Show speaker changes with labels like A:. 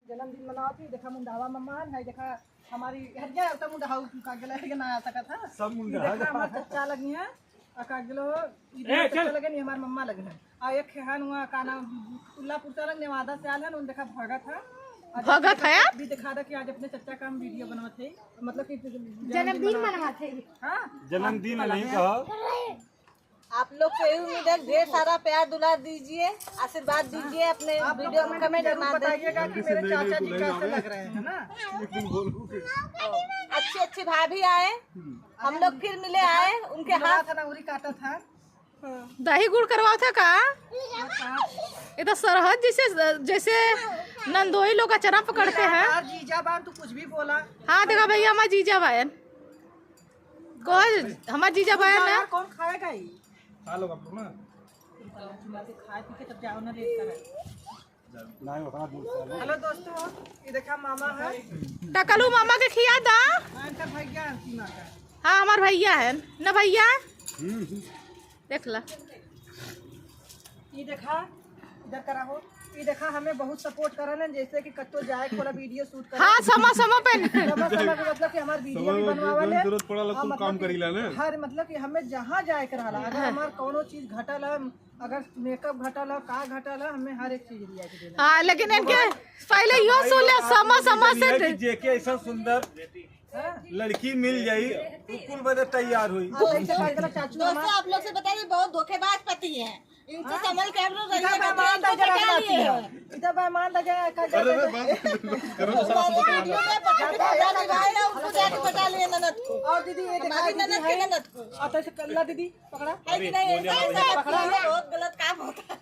A: जन्मदिन मनाओ थी। देखा मुंडावा मम्मान है, देखा हमारी हरिया तो मुंडाऊ का गला है ना आ सका था सब मुंडा। देखा हमार चच्चा लगी है का गलो चच्चा लगे नहीं, हमार मम्मा लगे है। आ एक खेहन हुआ का नाम उल्लापुर से अलग नेवादा से आल है, उन देखा भगत है।
B: भगत है
A: भी दिखा दे कि आज अपने चच्चा का हम वीडियो बनवाते, मतलब कि
B: जन्मदिन मनाते।
A: हाँ
C: जन्मदिन नहीं कहो।
D: आप लोग से यही उम्मीद है, ढेर सारा प्यार दुलार दीजिए, आशीर्वाद दीजिए, अपने वीडियो में कमेंट
A: बताइएगा कि मेरे चाचा जी कैसे लग रहे हैं ना।
D: अच्छी अच्छी भाभी आए, हम लोग फिर मिले आए, उनके हाथ
A: उरी काटा था।
B: दही गुड़ करवाओ था का? ये तो सरहद जैसे नंदोई लोग अचरा पकड़ते हैं।
A: जीजा बान तू कुछ भी बोला।
B: हाँ देखा भैया हमारे जीजा बहन हमारे जीजा बहन है।
A: कौन खाएगा ही?
C: खा लो आप ना।
A: खाए पी के तब जाओ ना रेट कर। हेलो दोस्तों, ये देखा मामा है।
B: टकलू मामा के खिया दा।
A: इनका भैया है सीमा का।
B: हाँ हमार भैया है ना भैया। देख ला
A: ये देखा इधर करा हो। ये देखा हमें बहुत सपोर्ट कर रहे हैं, जैसे कि कत्तो जाए थोड़ा वीडियो शूट कर।
B: हाँ समय पे
A: मतलब कि हमारे वीडियो भी बनवावल है।
C: जरूरत पड़ला तो काम करीला ना।
A: हर मतलब कि हमें जहाँ जाए कर रहा, अगर हमार कोनो चीज घटल है, अगर मेकअप घटल है, का घटल है, हमें हर एक चीज लिया के देना।
B: हाँ लेकिन इनके पहले यो सुन ले समय से
C: जेके ऐसा सुंदर लड़की मिल जाई कुल बदे तैयार हुई।
A: चाचू
D: दोस्तों आप लोग से बताइए, बहुत धोखेबाज पति है, इनसे संभल के आप लोग
A: इधर
D: रहिएगा।
A: मेहमान लगे
D: वीडियो में पता लगाए ना, उनको जाके बता लिए ननद को।
A: और दीदी ये देखा
D: हमारी ननद की ननद को
A: आता से कल्ला दीदी पकड़ा
D: है कि नहीं, ऐसा बहुत गलत काम होता है।